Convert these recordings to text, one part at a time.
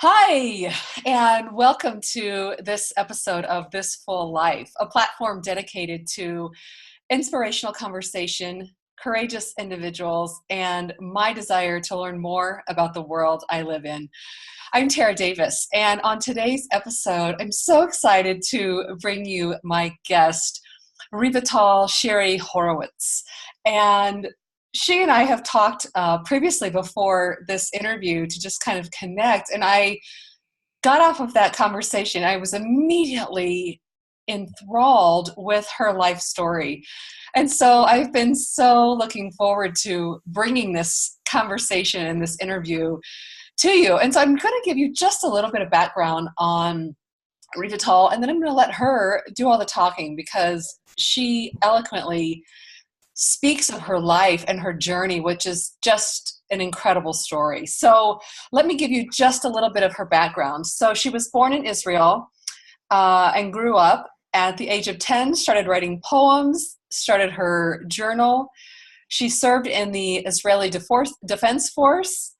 Hi, and welcome to this episode of This Full Life, a platform dedicated to inspirational conversation, courageous individuals, and my desire to learn more about the world I live in. I'm Tara Davis, and on today's episode, I'm so excited to bring you my guest, Revital Shiri-Horowitz. And she and I have talked previously before this interview to just kind of connect, and I got off of that conversation. I was immediately enthralled with her life story. And so I've been so looking forward to bringing this conversation and this interview to you. And so I'm going to give you just a little bit of background on Revital, and then I'm going to let her do all the talking because she eloquently speaks of her life and her journey, which is just an incredible story. So let me give you just a little bit of her background. So she was born in Israel and grew up at the age of 10, started writing poems, started her journal. She served in the Israeli Defense Force,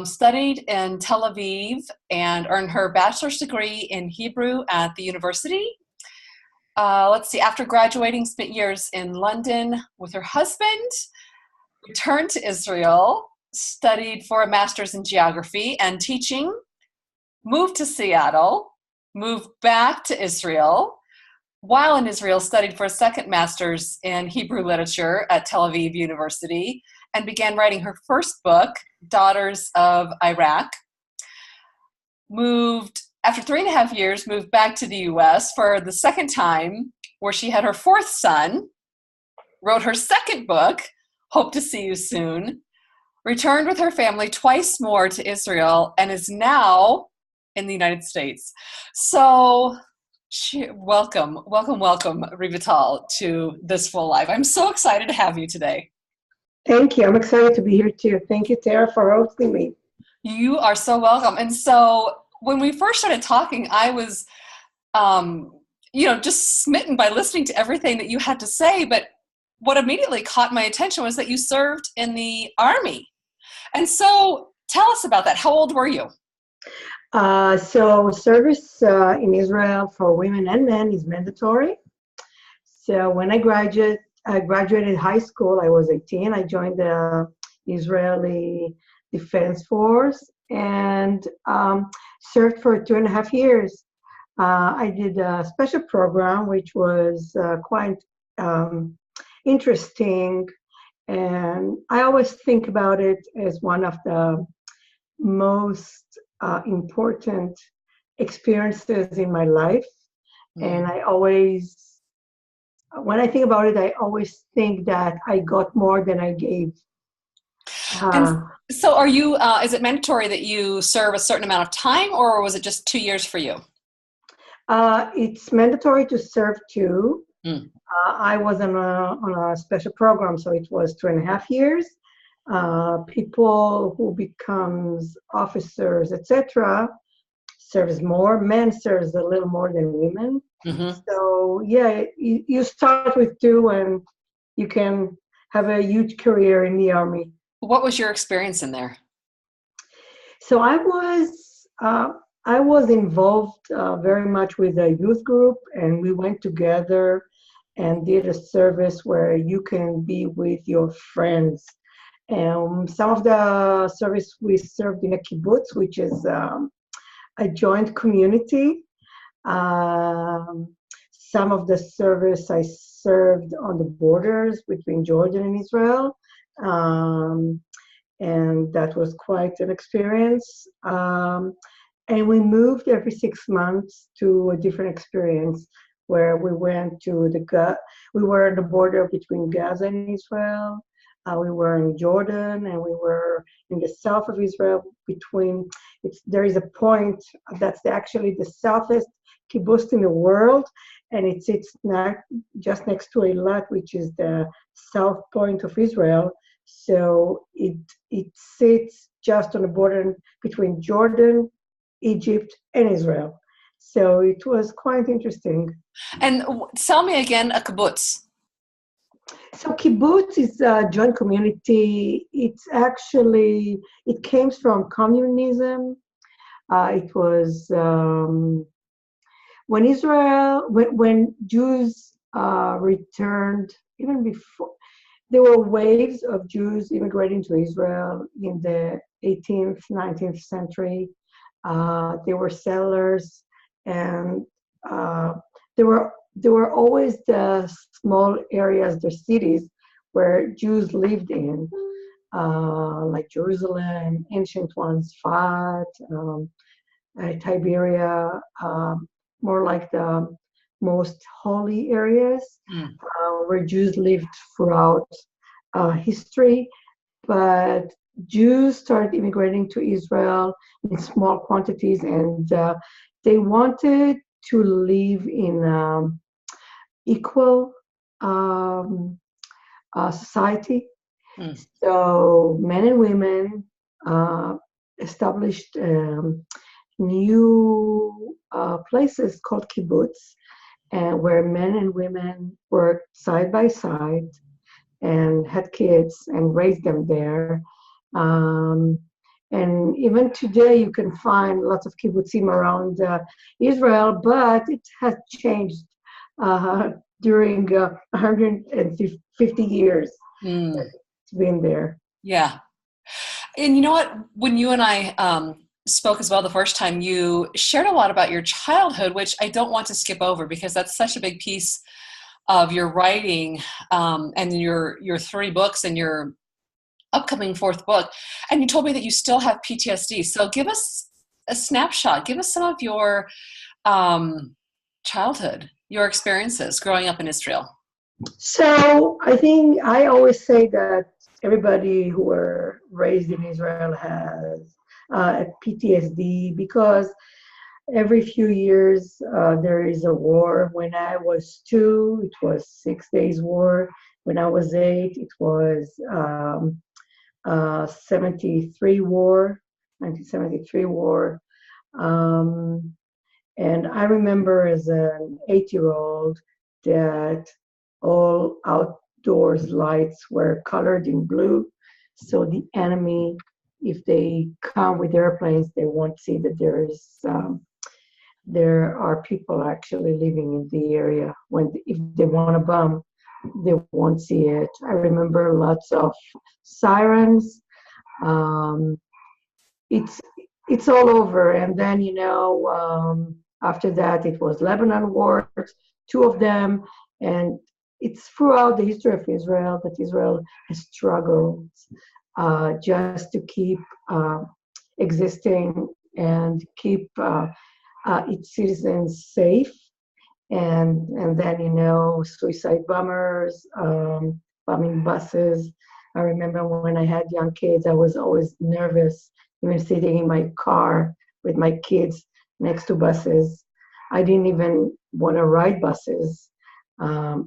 studied in Tel Aviv, and earned her bachelor's degree in Hebrew at the university. After graduating, spent years in London with her husband, returned to Israel, studied for a master's in geography and teaching, moved to Seattle, moved back to Israel. While in Israel, studied for a second master's in Hebrew literature at Tel Aviv University, and began writing her first book, Daughters of Iraq. After 3.5 years, moved back to the U.S. for the second time, where she had her fourth son, wrote her second book, Hope to See You Soon, returned with her family twice more to Israel, and is now in the United States. So welcome, Revital, to This Full Life. I'm so excited to have you today. Thank you. I'm excited to be here too. Thank you, Tara, for hosting me. You are so welcome. And so when we first started talking, I was, just smitten by listening to everything that you had to say. But what immediately caught my attention was that you served in the Army. And so tell us about that. How old were you? So service in Israel for women and men is mandatory. So when I graduated high school, I was 18. I joined the Israeli Defense Force and served for 2.5 years. I did a special program, which was quite interesting. And I always think about it as one of the most important experiences in my life. And when I think about it, I always think that I got more than I gave. And so are you, is it mandatory that you serve a certain amount of time, or was it just 2 years for you? It's mandatory to serve too. I was on a special program, so it was 2.5 years. People who becomes officers, etc., serves more. Men serves a little more than women. Mm-hmm. So yeah, you start with 2 and you can have a huge career in the Army. What was your experience in there? So I was involved very much with a youth group, and we went together and did a service where you can be with your friends. Some of the service we served in a kibbutz, which is a joint community. Some of the service I served on the borders between Jordan and Israel. And that was quite an experience. And we moved every 6 months to a different experience, where we went to we were on the border between Gaza and Israel. We were in Jordan, and we were in the south of Israel. There is a point that's actually the southest kibbutz in the world, and it sits just next to Eilat, which is the south point of Israel. So it sits just on the border between Jordan, Egypt, and Israel. So it was quite interesting. And tell me again, a kibbutz. So kibbutz is a joint community. It came from communism. It was when Jews returned, even before, there were waves of Jews immigrating to Israel in the 18th, 19th century. They were settlers, and uh, there were always the small areas, the cities where Jews lived in, like Jerusalem, ancient ones, Fat, Tiberia, more like the most holy areas Mm. where Jews lived throughout history. But Jews started immigrating to Israel in small quantities, and they wanted to live in equal um, society. Mm. So men and women established new places called kibbutz, and where men and women worked side by side and had kids and raised them there. Um, and even today, you can find lots of kibbutzim around Israel, but it has changed during 150 years that Mm. it's been there. Yeah. And you know what? When you and I spoke as well the first time, you shared a lot about your childhood, which I don't want to skip over because that's such a big piece of your writing, and your three books and your upcoming fourth book. And you told me that you still have PTSD. So give us a snapshot. Give us some of your childhood, your experiences growing up in Israel. So I think I always say that everybody who were raised in Israel has PTSD because every few years there is a war. When I was 2, it was 6 days war. When I was 8, it was 73 war, 1973 war. Um, and I remember as an 8-year-old that all outdoors lights were colored in blue. So the enemy, if they come with airplanes, they won't see that there are people actually living in the area. When if they want to bomb, they won't see it. I remember lots of sirens. Um, it's it's all over. And then after that it was Lebanon wars, 2 of them, and it's throughout the history of Israel that Israel has struggled just to keep existing and keep its citizens safe. And then suicide bombers, bombing buses. I remember when I had young kids, I was always nervous, even sitting in my car with my kids next to buses. I didn't even want to ride buses.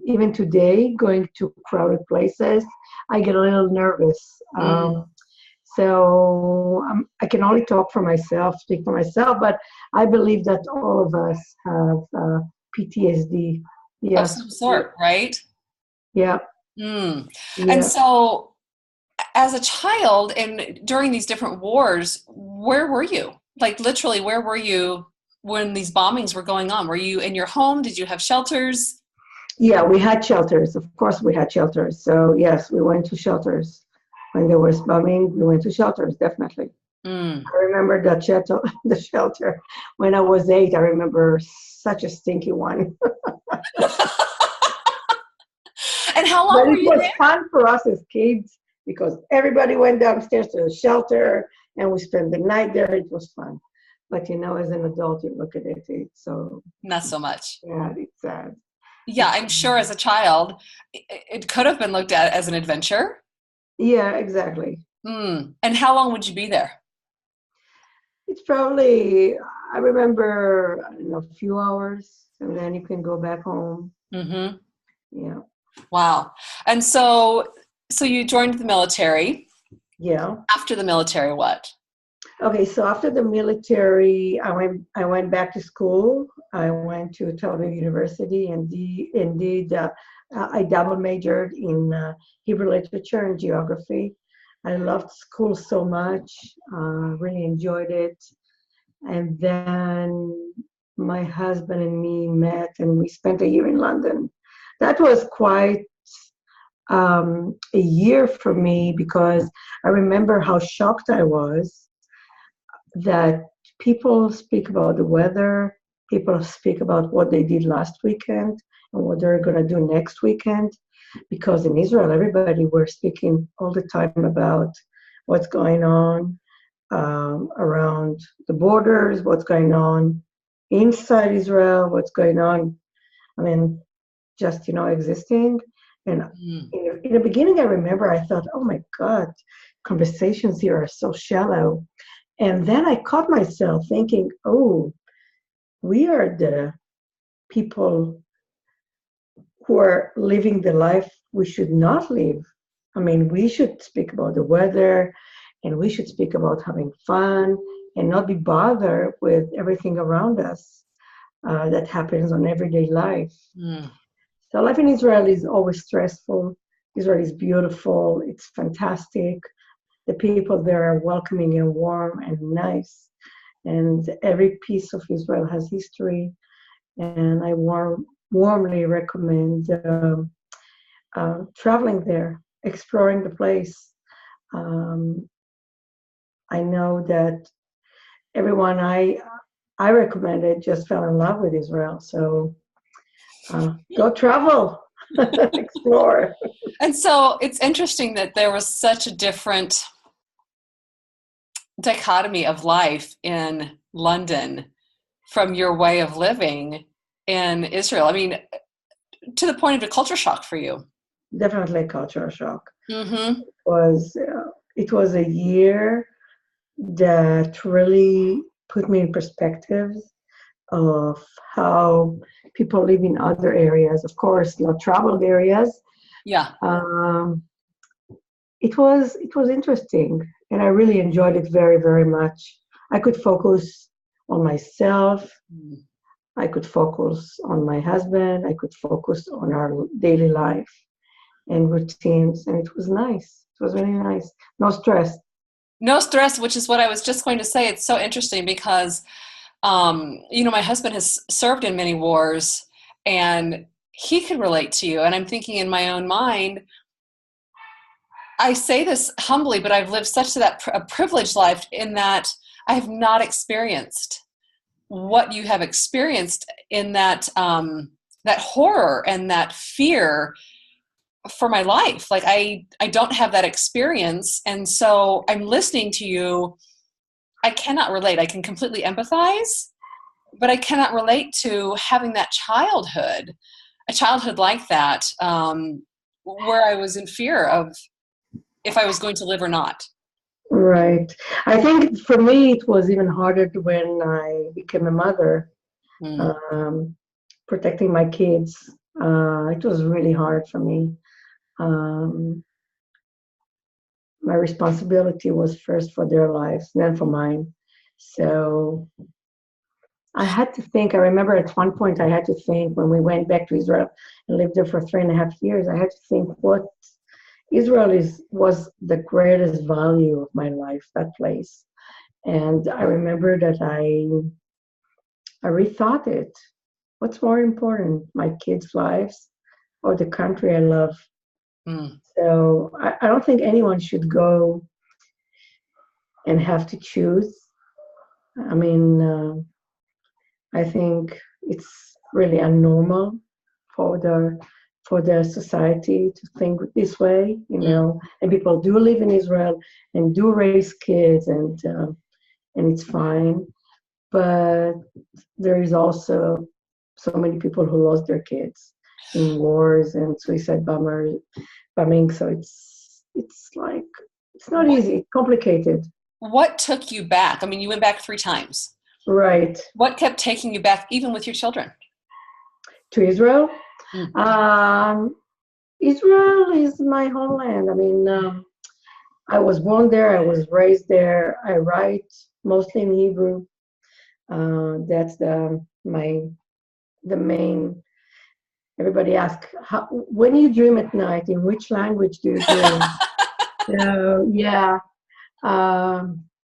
Even today, going to crowded places, I get a little nervous. Mm. I can only talk for myself, speak for myself, but I believe that all of us have PTSD. Of Yes. some sort, right? Yeah. Mm. And Yeah. so as a child and during these different wars, where were you? Like literally, where were you when these bombings were going on? Were you in your home? Did you have shelters? Yeah, we had shelters. Of course, we had shelters. So yes, we went to shelters. When there was bombing, we went to shelters, definitely. Mm. I remember the shelter when I was 8. I remember such a stinky one. And how long But were it you was there? fun for us as kids because everybody went downstairs to the shelter and we spent the night there. It was fun. But as an adult, you look at it, it's so Not so much. sad. It's sad. Yeah, It's I'm sure as a child, it could have been looked at as an adventure. Yeah, exactly. Mm. And how long would you be there? It's probably, I remember, I don't know, a few hours, and then you can go back home. Mm-hmm. Yeah. Wow. And so you joined the military. Yeah. After the military, what? Okay, so after the military, I went back to school. I went to Tel Aviv University, and indeed, I double majored in Hebrew literature and geography. I loved school so much, really enjoyed it. And then my husband and me met, and we spent a year in London. That was quite a year for me, because I remember how shocked I was that people speak about the weather, people speak about what they did last weekend and what they're going to do next weekend. Because in Israel, everybody were speaking all the time about what's going on around the borders, what's going on inside Israel, what's going on, I mean, just, existing. And in the beginning, I remember I thought, oh my God, conversations here are so shallow. And then I caught myself thinking, oh, we are the people who are living the life we should not live. I mean, we should speak about the weather, and we should speak about having fun and not be bothered with everything around us that happens on everyday life. So life in Israel is always stressful. Israel is beautiful. It's fantastic. The people there are welcoming and warm and nice. And every piece of Israel has history. And I warmly recommend traveling there, exploring the place. I know that everyone I recommended just fell in love with Israel. So go travel, explore. And so it's interesting that there was such a different dichotomy of life in London from your way of living in Israel. I mean, to the point of a culture shock for you. Definitely a culture shock. It was a year that really put me in perspective of how people live in other areas, of course, not traveled areas. Yeah. It was interesting, and I really enjoyed it very, very much. I could focus on myself. I could focus on my husband. I could focus on our daily life and routines, and it was nice. It was really nice. No stress. No stress, which is what I was just going to say. It's so interesting because, my husband has served in many wars, and he can relate to you. And I'm thinking in my own mind, I say this humbly, but I've lived such a privileged life in that I have not experienced what you have experienced in that that horror and that fear for my life. Like I don't have that experience, and so I'm listening to you. I cannot relate. I can completely empathize, but I cannot relate to having that a childhood like that, where I was in fear of if I was going to live or not. Right. I think for me, it was even harder when I became a mother, protecting my kids. It was really hard for me. My responsibility was first for their lives, then for mine. So I had to think. I remember at one point I had to think when we went back to Israel and lived there for 3.5 years. I had to think what Israel was the greatest value of my life, that place. And I remember that I rethought it. What's more important, my kids' lives or the country I love? So I don't think anyone should go and have to choose. I mean, I think it's really abnormal for the society to think this way, and people do live in Israel and do raise kids, and it's fine. But there is also so many people who lost their kids in wars and suicide bombing. So it's like it's not easy, it's complicated. What took you back? I mean, you went back 3 times. Right. What kept taking you back, even with your children? To Israel? Israel is my homeland. I mean, I was born there. I was raised there. I write mostly in Hebrew. That's the main. Everybody asks, when you dream at night, in which language do you dream? So yeah.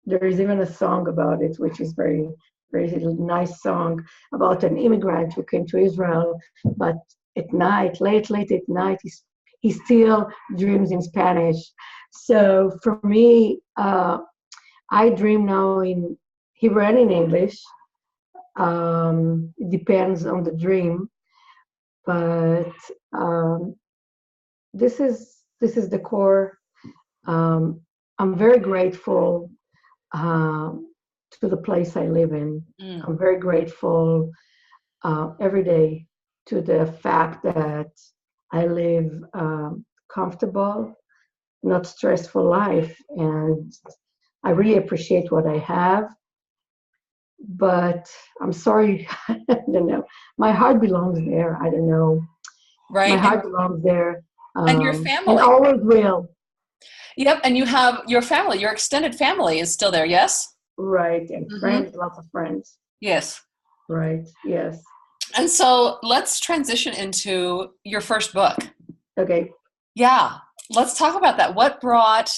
There is even a song about it, which is very, very nice song about an immigrant who came to Israel, but at night, late at night, he still dreams in Spanish. So for me, I dream now in Hebrew and in English. It depends on the dream, but um, this is the core. I'm very grateful to the place I live in. I'm very grateful every day to the fact that I live comfortable, not stressful life, and I really appreciate what I have. But I'm sorry, I don't know. My heart belongs there. I don't know. My Right. heart belongs there, And your and family. always will. Yep. And you have your family, your extended family is still there. Yes. Right, and friends, lots of friends. Yes. Right, yes. And so let's transition into your first book. Okay. Yeah. Let's talk about that. What brought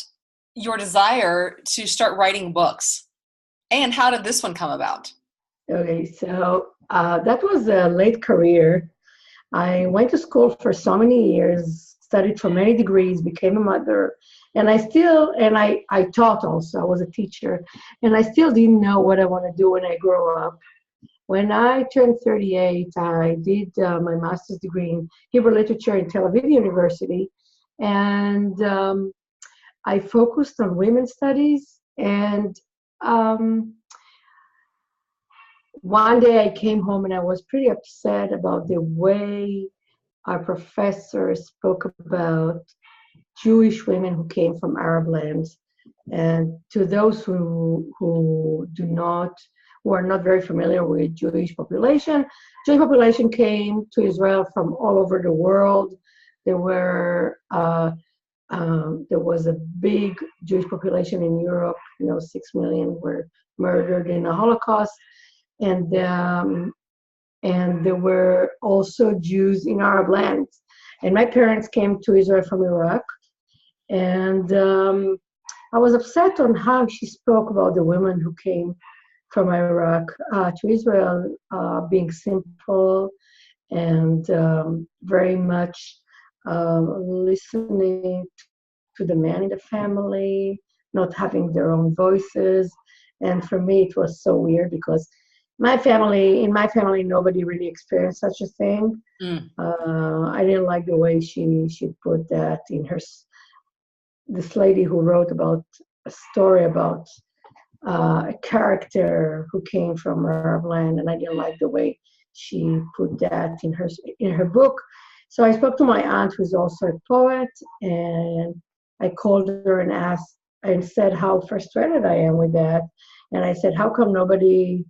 your desire to start writing books? And how did this one come about? Okay, so that was a late career. I went to school for so many years, studied for many degrees, became a mother, and I taught also. I was a teacher, and I still didn't know what I want to do when I grow up. When I turned 38, I did my master's degree in Hebrew literature in Tel Aviv University, and I focused on women's studies. And one day I came home and I was pretty upset about the way our professor spoke about Jewish women who came from Arab lands. And to those who are not very familiar with Jewish population came to Israel from all over the world. There was a big Jewish population in Europe. 6 million were murdered in the Holocaust, and there were also Jews in Arab lands. And my parents came to Israel from Iraq, and I was upset on how she spoke about the women who came from Iraq to Israel, being simple and very much listening to the man in the family, not having their own voices. And for me, it was so weird because in my family, nobody really experienced such a thing. I didn't like the way she put that in her. This lady who wrote about a story about a character who came from Arab land, and I didn't like the way she put that in her book. So I spoke to my aunt, who's also a poet, and I called her and asked and said how frustrated I am with that. And I said, how come nobody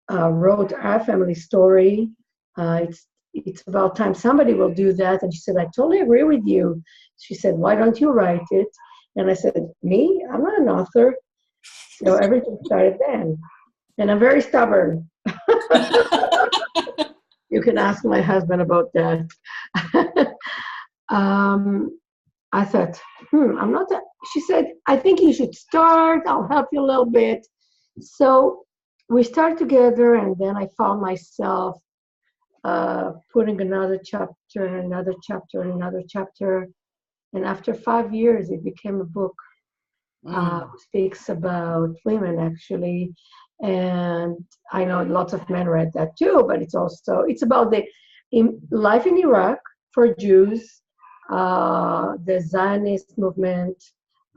wrote our family story? It's about time somebody will do that. And she said, I totally agree with you. She said, why don't you write it? And I said, me? I'm not an author. So everything started then. And I'm very stubborn. You can ask my husband about that. I thought, I'm not that. She said, I think you should start. I'll help you a little bit. So we started together, and then I found myself putting another chapter and another chapter and another chapter. And after 5 years, it became a book. Speaks about women, actually. And I know lots of men read that too, but it's about the life in Iraq for Jews, the Zionist movement,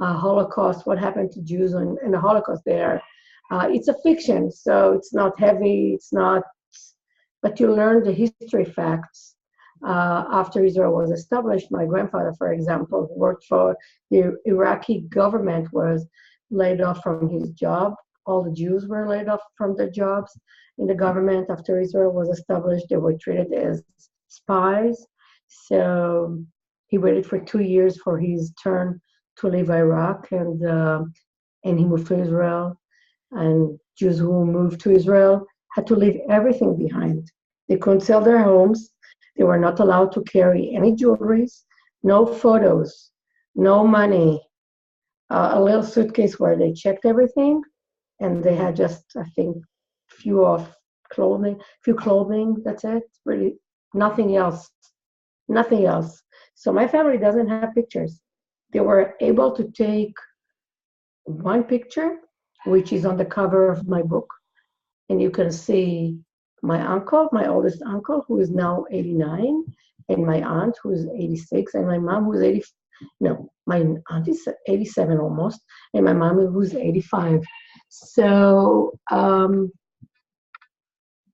Holocaust, what happened to Jews in the Holocaust there. It's a fiction, so it's not heavy, but you learn the history facts. After Israel was established, my grandfather, for example, who worked for the Iraqi government, was laid off from his job. All the Jews were laid off from their jobs in the government. After Israel was established, they were treated as spies. So he waited for 2 years for his turn to leave Iraq, and he moved to Israel. And Jews who moved to Israel had to leave everything behind. They couldn't sell their homes. They were not allowed to carry any jewelries, no photos, no money, a little suitcase where they checked everything, and they had just, I think, few of few clothing. That's it. Really, nothing else. Nothing else. So my family doesn't have pictures. They were able to take one picture, which is on the cover of my book, and you can see my uncle, my oldest uncle, who is now 89, and my aunt, who is 86, and my mom, who's 80. No, my aunt is 87 almost, and my mom, who's 85. So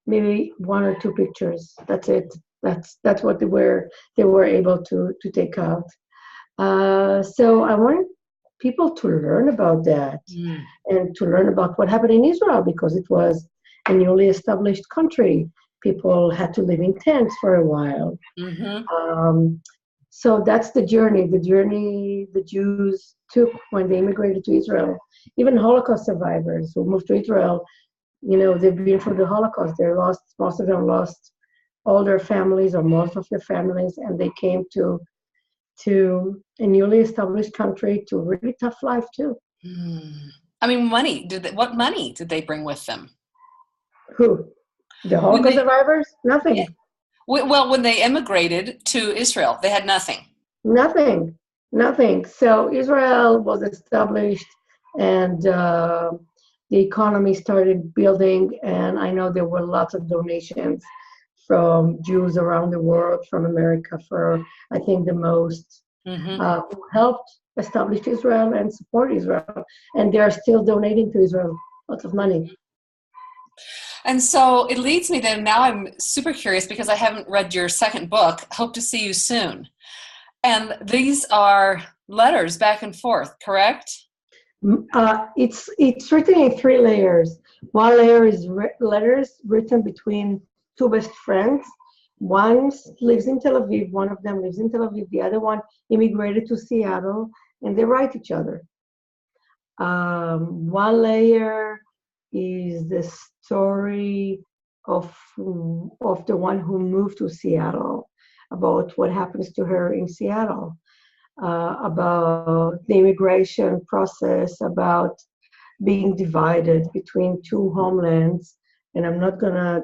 maybe one or two pictures. That's it. That's what they were able to take out. So I wanted people to learn about that and to learn about what happened in Israel, because it was a newly established country. People had to live in tents for a while. So that's the journey the Jews took when they immigrated to Israel. Even Holocaust survivors who moved to Israel, they've been through the Holocaust. Most of them lost all their families or most of their families, and they came to a newly established country to a really tough life too. I mean, money. What money did they bring with them? Who? The Holocaust survivors? Nothing. Yeah. Well, when they immigrated to Israel, they had nothing. Nothing. So Israel was established, and the economy started building, and I know there were lots of donations from Jews around the world, from America, for I think the most, who helped establish Israel and support Israel, and they are still donating to Israel lots of money. And so it leads me then, now I'm super curious because I haven't read your second book, Hope to See You Soon. And these are letters back and forth, correct? It's written in three layers. One layer is letters written between two best friends. One lives in Tel Aviv, one of them lives in Tel Aviv, the other one immigrated to Seattle, and they write each other. One layer is the story of the one who moved to Seattle, about what happens to her in Seattle, about the immigration process, about being divided between two homelands. And I'm not gonna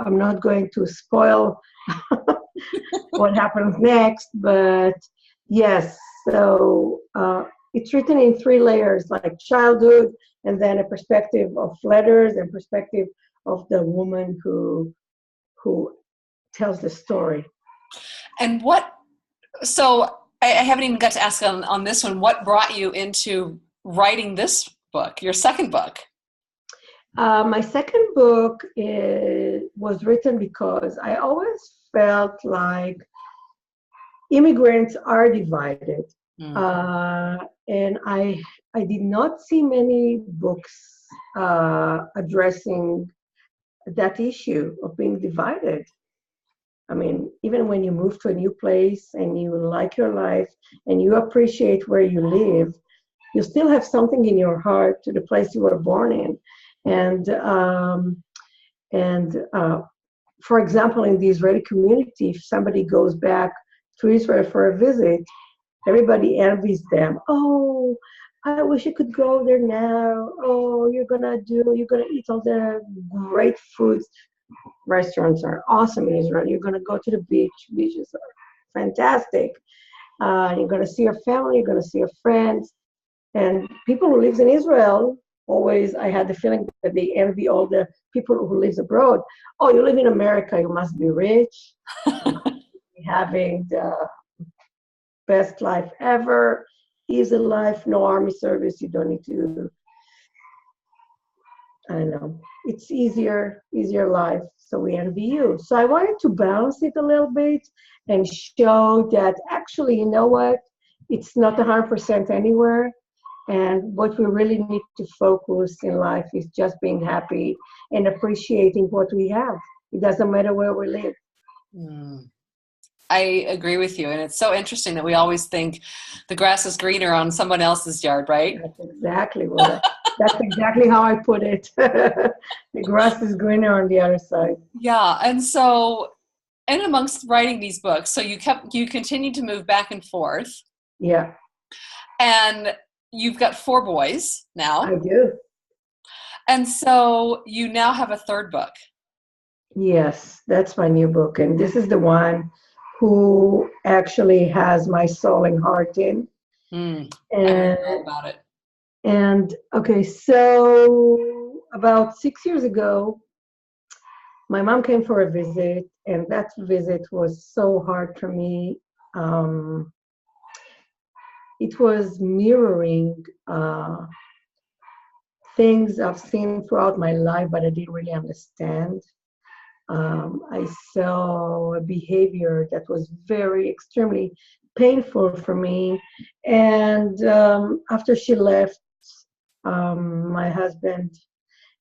I'm not going to spoil what happens next, but yes. So it's written in three layers, like childhood, and then a perspective of letters, and perspective of the woman who tells the story. And so I haven't even got to ask on this one, what brought you into writing this book, your second book? My second book was written because I always felt like immigrants are divided. And I did not see many books addressing that issue of being divided. I mean, even when you move to a new place and you like your life and you appreciate where you live, you still have something in your heart to the place you were born in. And for example, in the Israeli community, if somebody goes back to Israel for a visit, everybody envies them. Oh, I wish I could go there now. Oh, you're gonna eat all the great foods. Restaurants are awesome in Israel. You're gonna go to the beach. Beaches are fantastic. You're gonna see your family. You're gonna see your friends. And people who live in Israel, always, I had the feeling that they envy all the people who live abroad. Oh, you live in America, you must be rich. You must be having the best life ever, easy life, no army service, you don't need to, I don't know, it's easier life, so we envy you. So I wanted to balance it a little bit and show that actually, you know what, it's not 100% anywhere, and what we really need to focus in life is just being happy and appreciating what we have. It doesn't matter where we live. I agree with you. And it's so interesting that we always think the grass is greener on someone else's yard, right? That's exactly how I put it. The grass is greener on the other side. Yeah. And so, and amongst writing these books, so you continued to move back and forth. Yeah. And you've got 4 boys I now. do. And so you now have a third book. Yes, that's my new book. And this is the one who actually has my soul and heart in. I heard And all about it. okay, so about 6 years ago, my mom came for a visit, and that visit was so hard for me. Um, it was mirroring things I've seen throughout my life, but I didn't really understand. I saw a behavior that was very extremely painful for me. And after she left, my husband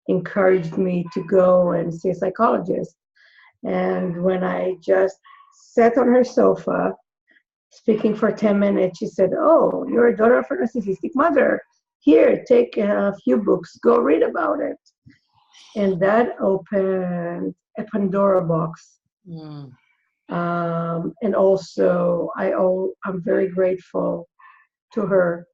encouraged me to go and see a psychologist. And when I just sat on her sofa, speaking for 10 minutes, she said, "Oh, you're a daughter of a narcissistic mother. Here, take a few books, go read about it." And that opened a Pandora box. Mm. And also, I'm very grateful to her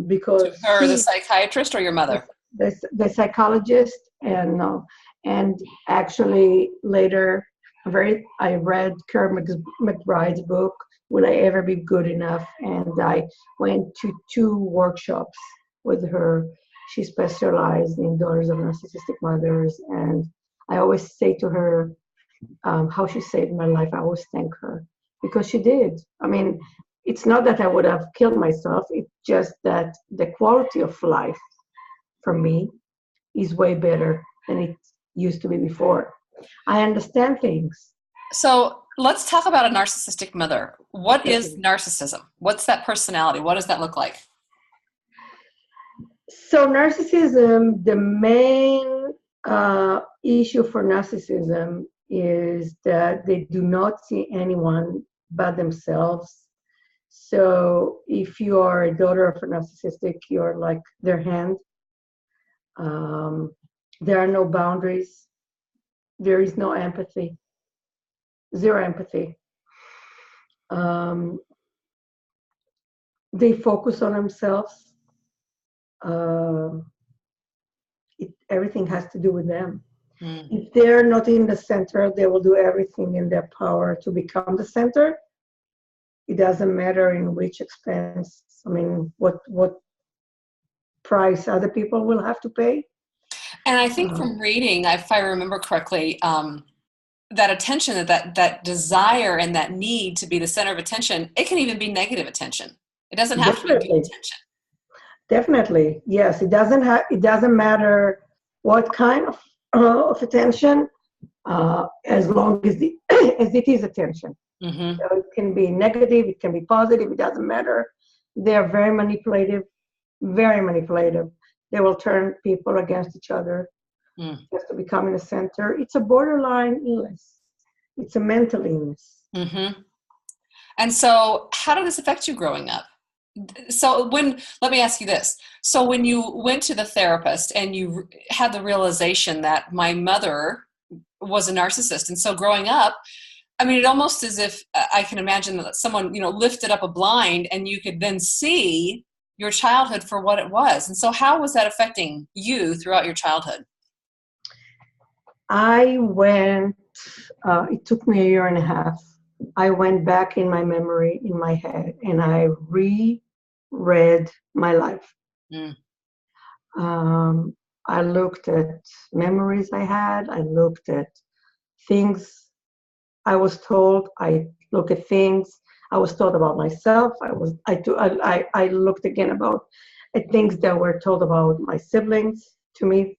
because To her, the psychiatrist, or your mother? the psychologist, and actually later, I read Karen McBride's book, Will I Ever Be Good Enough? And I went to 2 workshops with her. She specialized in daughters of narcissistic mothers, and I always say to her how she saved my life. I always thank her because she did. I mean, it's not that I would have killed myself. It's just that the quality of life for me is way better than it used to be before. I understand things. So let's talk about a narcissistic mother. What is Okay. narcissism? What's that personality? What does that look like? So narcissism, the main issue for narcissism is that they do not see anyone but themselves. So if you are a daughter of a narcissistic, you're like their hand. Um, there are no boundaries. There is no empathy. Zero empathy. Um, they focus on themselves. Uh, everything has to do with them. Mm. If they're not in the center, they will do everything in their power to become the center. It doesn't matter in which expense. I mean, what price other people will have to pay. And I think from reading, if I remember correctly, that attention, that desire and that need to be the center of attention, it can even be negative attention. It doesn't have to be good Definitely, attention. definitely, yes. It doesn't matter what kind of attention, as long as as it is attention. Mm-hmm. So it can be negative, it can be positive. It doesn't matter. They are very manipulative, very manipulative. They will turn people against each other just to become in the center. It's a borderline illness. It's a mental illness. Mm-hmm. And so how did this affect you growing up? So let me ask you this. So when you went to the therapist and you had the realization that my mother was a narcissist, and so growing up, I mean, it almost as if I can imagine that someone, lifted up a blind and you could then see your childhood for what it was. And so how was that affecting you throughout your childhood? I went, it took me a year and a half. I went back in my memory, in my head, and I reread my life. Mm. I looked at memories I had. I looked at things I was told. I look at things I was told about myself. I looked again at things that were told about my siblings to me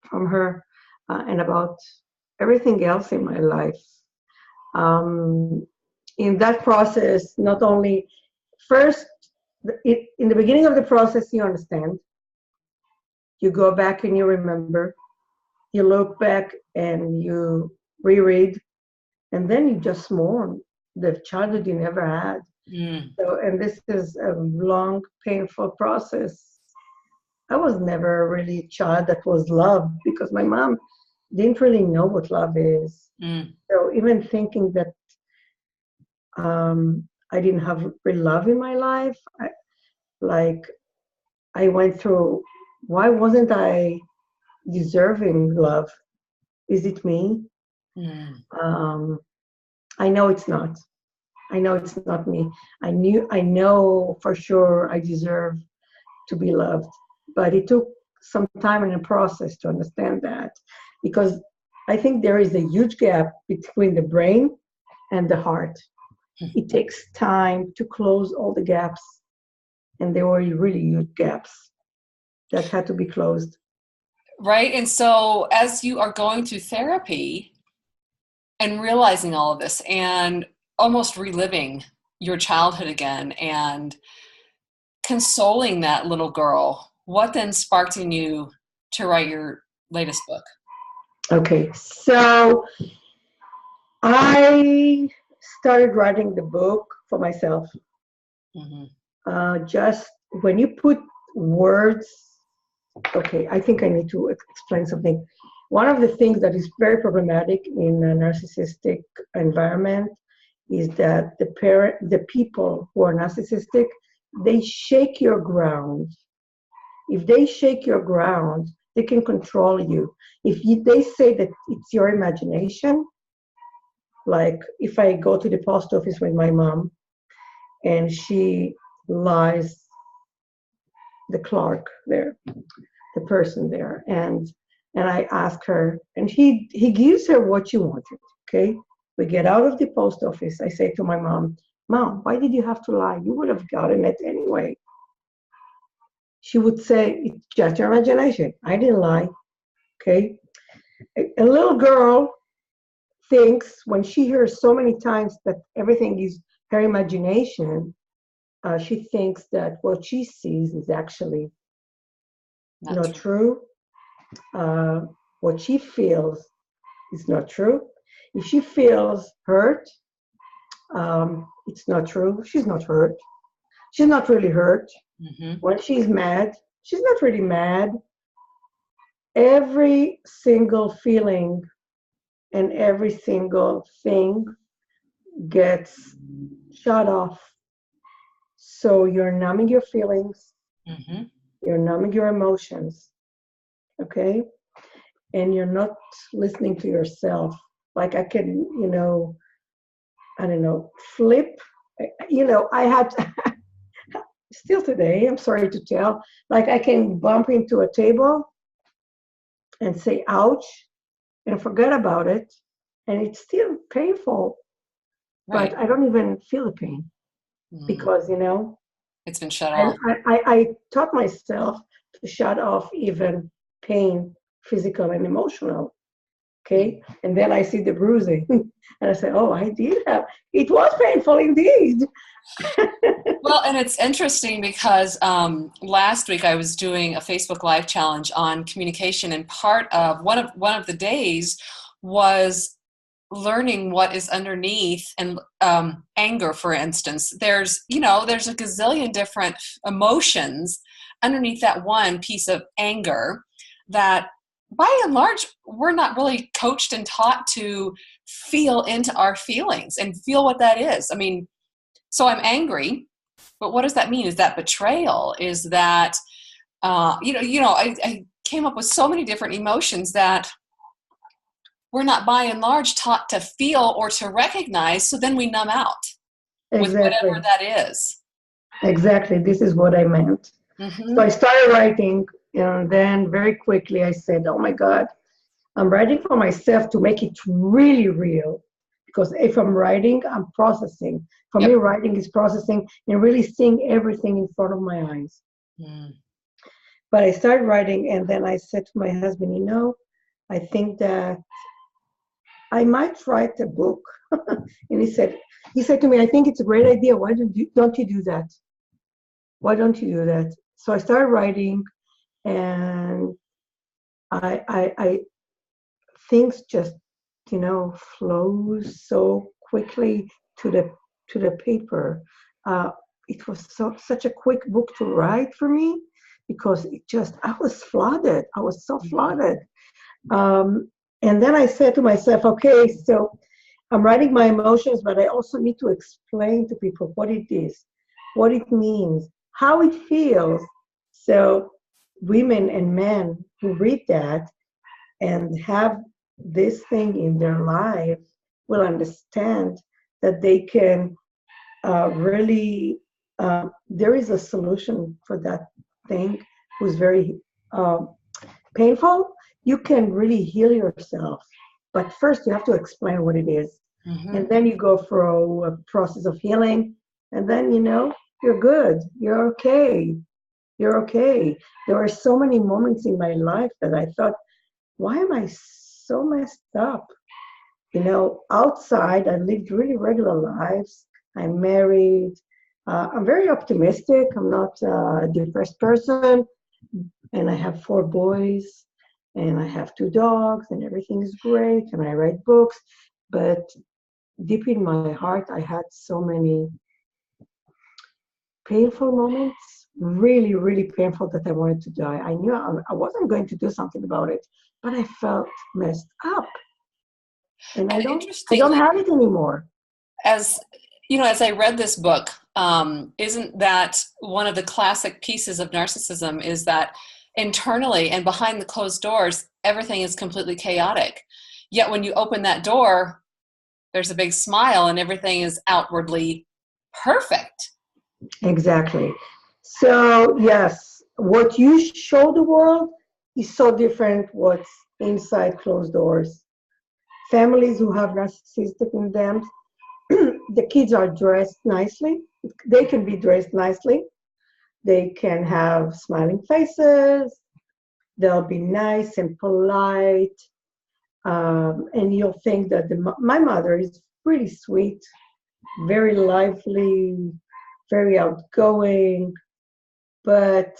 from her, and about everything else in my life. In that process, not only first, in the beginning of the process, you understand. You go back and you remember. You look back and you reread, and then you just mourn the childhood you never had. Mm. So, and this is a long, painful process. I was never really a child that was loved because my mom didn't really know what love is. Mm. So even thinking that I didn't have real love in my life, like I went through, why wasn't I deserving love? Is it me? Mm. I know it's not. I know it's not me. I know for sure I deserve to be loved. But it took some time in the process to understand that, because I think there is a huge gap between the brain and the heart. It takes time to close all the gaps, and there were really huge gaps that had to be closed. Right. And so as you are going through therapy and realizing all of this and almost reliving your childhood again and consoling that little girl, what then sparked in you to write your latest book? Okay, so I started writing the book for myself. Mm-hmm. Just when you put words, okay, I think I need to explain something. One of the things that is very problematic in a narcissistic environment is that the people who are narcissistic, they shake your ground. If they shake your ground, they can control you. They say that it's your imagination, like if I go to the post office with my mom and she lies the clerk there, the person there, and I ask her, and he gives her what she wanted. Okay, we get out of the post office. I say to my mom, "Mom, why did you have to lie? You would have gotten it anyway." She would say, "It's just your imagination. I didn't lie." Okay, a little girl thinks when she hears so many times that everything is her imagination, she thinks that what she sees is actually not true. What she feels is not true. If she feels hurt, it's not true. She's not hurt. She's not really hurt. Mm-hmm. When she's mad, she's not really mad. Every single feeling and every single thing gets shut off. So you're numbing your feelings, Mm-hmm. you're numbing your emotions, okay? And you're not listening to yourself. Like I can, I don't know, flip. I had still today, I'm sorry to tell, like I can bump into a table and say, ouch, and forget about it. And it's still painful, Right. but I don't even feel the pain because, It's been shut and off. I taught myself to shut off even pain, physical and emotional. Okay. And then I see the bruising and I say, oh, it was painful indeed. Well, and it's interesting because last week I was doing a Facebook Live challenge on communication, and part of one of the days was learning what is underneath, and anger, for instance. There's a gazillion different emotions underneath that one piece of anger that, by and large, we're not really coached and taught to feel into our feelings and feel what that is. I mean, so I'm angry. But what does that mean? Is that betrayal? Is that, I came up with so many different emotions that we're not, by and large, taught to feel or to recognize. So then we numb out with Exactly. whatever that is. Exactly. This is what I meant. Mm-hmm. So I started writing, and then very quickly I said, oh my God, I'm writing for myself to make it really real. Because if I'm writing, I'm processing. For me, writing is processing and really seeing everything in front of my eyes. Mm. But I started writing, and then I said to my husband, I think that I might write a book. And he said to me, I think it's a great idea. Why don't you do that? Why don't you do that? So I started writing, and I things just flows so quickly to the paper. It was such a quick book to write for me because I was flooded. I was so flooded. And then I said to myself, okay, so I'm writing my emotions, but I also need to explain to people what it is, what it means, how it feels. So women and men who read that and have this thing in their life will understand that they can really, there is a solution for that thing who's very painful. You can really heal yourself. But first, you have to explain what it is. Mm-hmm. And then you go through a process of healing. And then, you're good. You're okay. You're okay. There were so many moments in my life that I thought, why am I so messed up? Outside, I lived really regular lives. I'm married. I'm very optimistic. I'm not a depressed person. And I have 4 boys. And I have 2 dogs. And everything is great. And I write books. But deep in my heart, I had so many painful moments, really, really painful, that I wanted to die. I knew I wasn't going to do something about it, but I felt messed up. And I don't Interestingly, have it anymore. as as I read this book, isn't that one of the classic pieces of narcissism, is that internally and behind the closed doors, everything is completely chaotic. Yet when you open that door, there's a big smile and everything is outwardly perfect. Exactly. So, yes, what you show the world is so different what's inside closed doors. Families who have narcissistic in them, the kids are dressed nicely. They can be dressed nicely. They can have smiling faces. They'll be nice and polite. And you'll think that my mother is pretty sweet, very lively, very outgoing, but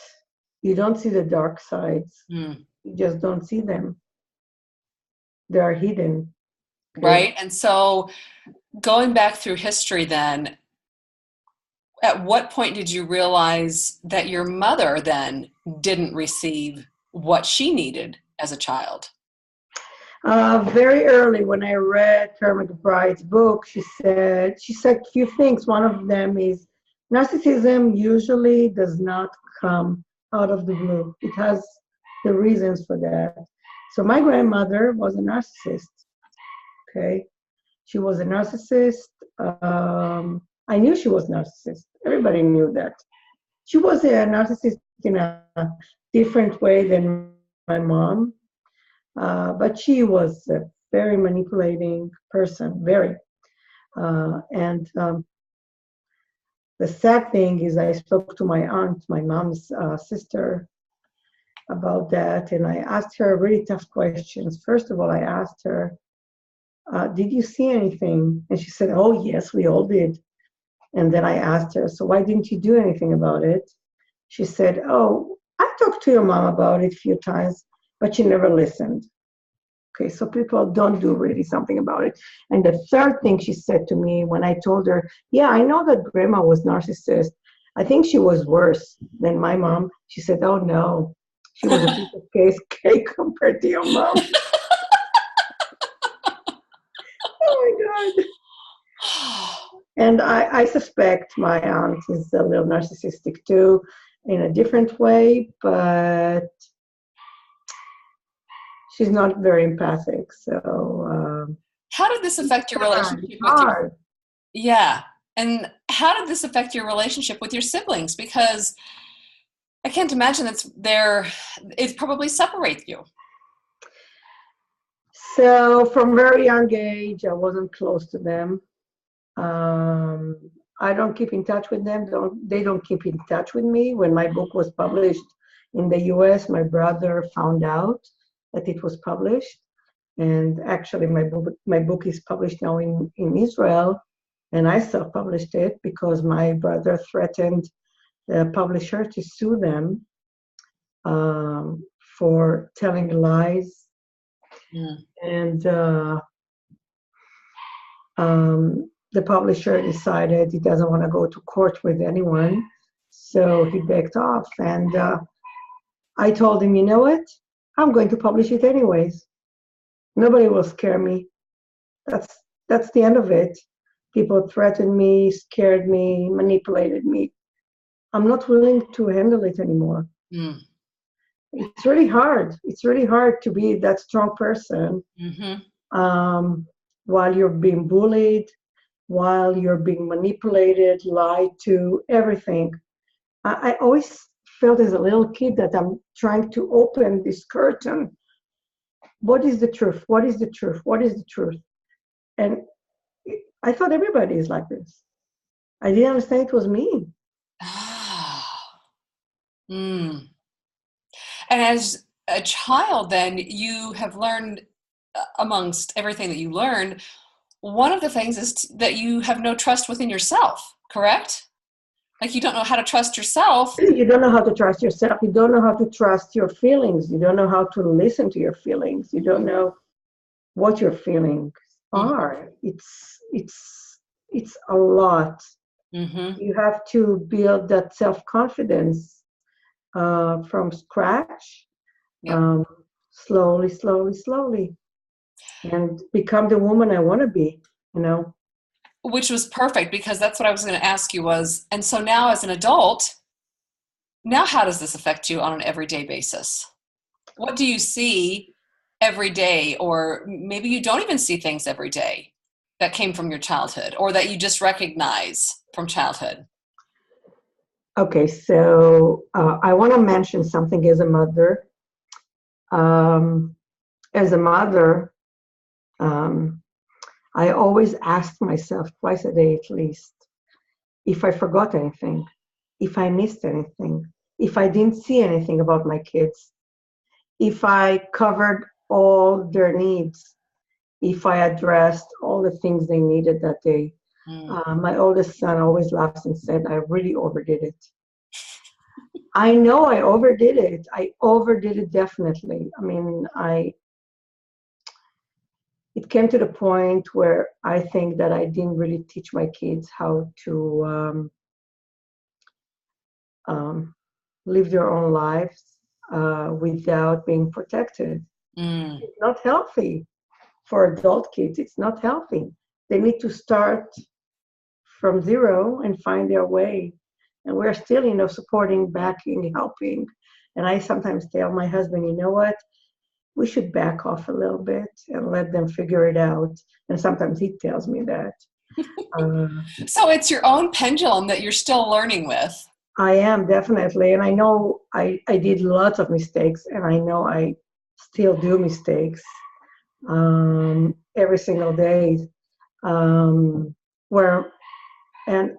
you don't see the dark sides. Mm. You just don't see them. They are hidden. Okay? Right. And so going back through history then, at what point did you realize that your mother then didn't receive what she needed as a child? Very early, when I read Kermit McBride's book, she said a few things. One of them is narcissism usually does not come out of the blue. It has the reasons for that. So my grandmother was a narcissist. Okay, she was a narcissist. I knew she was a narcissist. Everybody knew that. She was a narcissist in a different way than my mom. But she was a very manipulating person, very. And the sad thing is, I spoke to my aunt, my mom's sister, about that, and I asked her really tough questions. First of all, I asked her, did you see anything? And she said, oh, yes, we all did. And then I asked her, so why didn't you do anything about it? She said, oh, I talked to your mom about it a few times, but she never listened. Okay, so people don't do really something about it. And the third thing she said to me when I told her, yeah, I know that grandma was narcissist. I think she was worse than my mom. She said, oh no, she was a piece of cake compared to your mom. Oh my God. And I suspect my aunt is a little narcissistic too, in a different way, but she's not very empathic. So How did this affect your relationship with your hard. yeah? And how did this affect your relationship with your siblings? Because I can't imagine it probably separates you. So from very young age, I wasn't close to them. Um, I don't keep in touch with them. They don't keep in touch with me. When my book was published in the US, my brother found out that it was published. And actually, my book is published now in Israel. And I self-published it because my brother threatened the publisher to sue them for telling lies. Mm. And the publisher decided he doesn't want to go to court with anyone, so he backed off. And I told him, you know what? I'm going to publish it anyways. Nobody will scare me. That's the end of it. People threatened me, scared me, manipulated me. I'm not willing to handle it anymore. Mm. It's really hard. It's really hard to be that strong person while you're being bullied, while you're being manipulated, lied to, everything. I always felt as a little kid that I'm trying to open this curtain. What is the truth? What is the truth? What is the truth? And I thought everybody is like this. I didn't understand it was me. Mm. And as a child, then you have learned, amongst everything that you learned, one of the things is that you have no trust within yourself, correct? Like you don't know how to trust yourself. You don't know how to trust yourself. You don't know how to trust your feelings. You don't know how to listen to your feelings. You don't know what your feelings are. It's a lot. Mm-hmm. You have to build that self-confidence from scratch, Yep. slowly, slowly, slowly, and become the woman I want to be, you know. Which was perfect, because that's what I was going to ask you was, and so now as an adult, now how does this affect you on an everyday basis? What do you see every day, or maybe you don't even see things every day that came from your childhood or that you just recognize from childhood? Okay, so I want to mention something as a mother. Um, as a mother, um, I always ask myself twice a day at least if I forgot anything, if I missed anything, if I didn't see anything about my kids, if I covered all their needs, if I addressed all the things they needed that day. My oldest son always laughs and said, I really overdid it. I know I overdid it. I overdid it definitely. I mean, it came to the point where I think that I didn't really teach my kids how to live their own lives without being protected. It's not healthy for adult kids. It's not healthy. They need to start from zero and find their way. And we're still, supporting, backing, helping. And I sometimes tell my husband, you know what? We should back off a little bit and let them figure it out. And sometimes he tells me that. So it's your own pendulum that you're still learning with. I am definitely. And I know I did lots of mistakes, and I know I still do mistakes every single day. Where and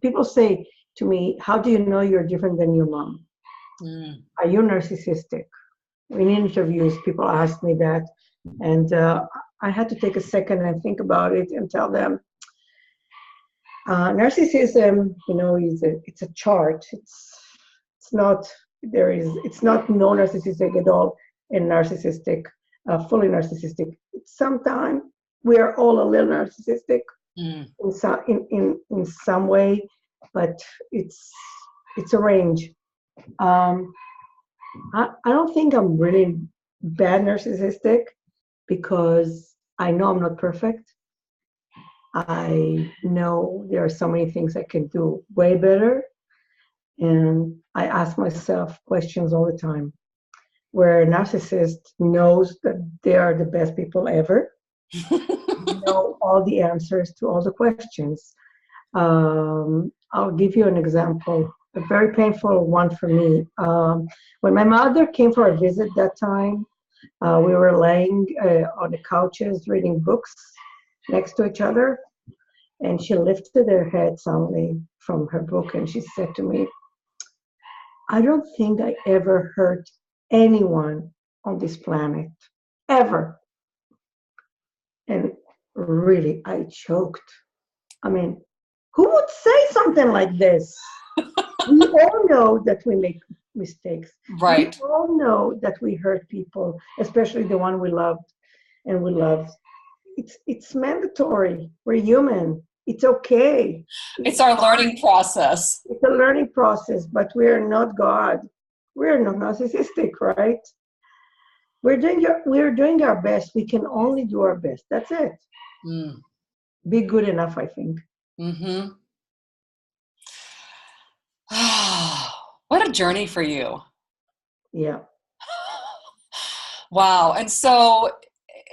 people say to me, how do you know you're different than your mom? Are you narcissistic? In interviews, people ask me that, and I had to take a second and think about it and tell them, narcissism, it's a chart. It's not it's not no narcissistic at all and narcissistic, fully narcissistic. Sometimes we are all a little narcissistic in some way, but it's a range. I don't think I'm really bad narcissistic because I know I'm not perfect. I know there are so many things I can do way better. And I ask myself questions all the time. Where a narcissist knows that they are the best people ever, know all the answers to all the questions. I'll give you an example, a very painful one for me. When my mother came for a visit that time, we were laying on the couches reading books next to each other, and she lifted her head suddenly from her book and she said to me, I don't think I ever hurt anyone on this planet, ever. And really, I choked. I mean, who would say something like this? We all know that we make mistakes. Right. We all know that we hurt people, especially the one we loved and we love. It's mandatory. We're human. It's okay. It's our learning process. It's a learning process, but we're not God. We're not narcissistic, right? We're doing our best. We can only do our best. That's it. Be good enough, I think. What a journey for you. Yeah. Wow. And so,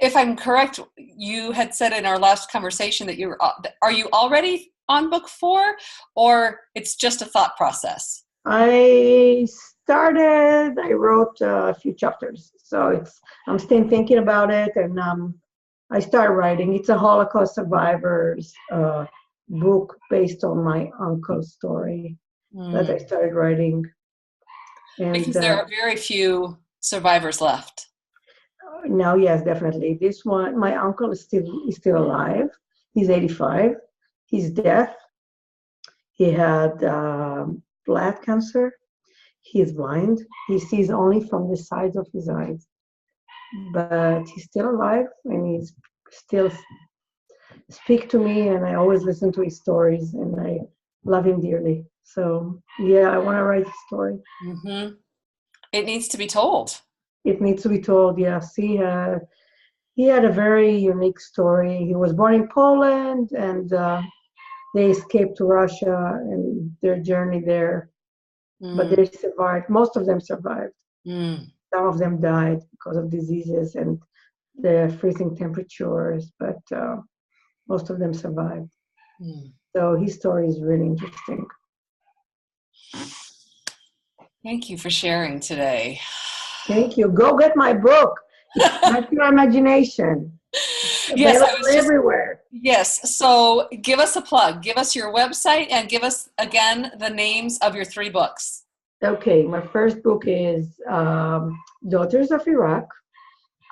if I'm correct, you had said in our last conversation that are you already on book 4, or it's just a thought process? I wrote a few chapters. So I'm still thinking about it, and I started writing. It's a Holocaust survivors book based on my uncle's story that I Mm. started writing. And Because there are very few survivors left. now, yes, definitely. This one, my uncle is still alive. He's 85. He's deaf. He had blood cancer. He is blind. He sees only from the sides of his eyes, but he's still alive, and he's still speak to me, and I always listen to his stories, and I love him dearly. So yeah, I want to write his story. Hmm. It needs to be told. It needs to be told. Yes, he had a very unique story. He was born in Poland, and they escaped to Russia and their journey there. But Mm. they survived. Most of them survived. Mm. Some of them died because of diseases and the freezing temperatures, but most of them survived. Mm. So his story is really interesting. Thank you for sharing today. Thank you. Go get my book. Express your imagination. Yes, I Available was just, everywhere. yes. So give us a plug. Give us your website and give us again the names of your 3 books. Okay, my first book is Daughters of Iraq.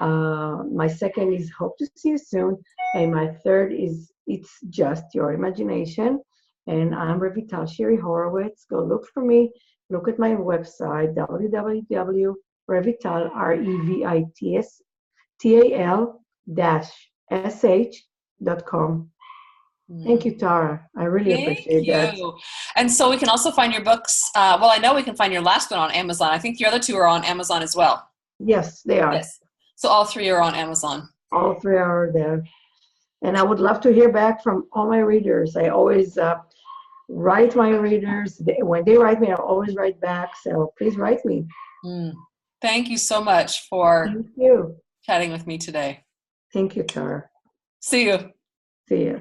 My second is Hope to See You Soon. And my third is It's Just Your Imagination. And I'm Revital Shiri-Horowitz. Go look for me. Look at my website, www.revital, revital-sh.com. Thank you, Tara. I really Thank appreciate that. you. And so we can also find your books. Well, I know we can find your last one on Amazon. I think your other 2 are on Amazon as well. Yes, they are. Yes. So all 3 are on Amazon. All 3 are there. And I would love to hear back from all my readers. I always write my readers. When they write me, I always write back. So please write me. Mm. Thank you so much for Thank you. chatting with me today. Thank you, Tara. See you. See you.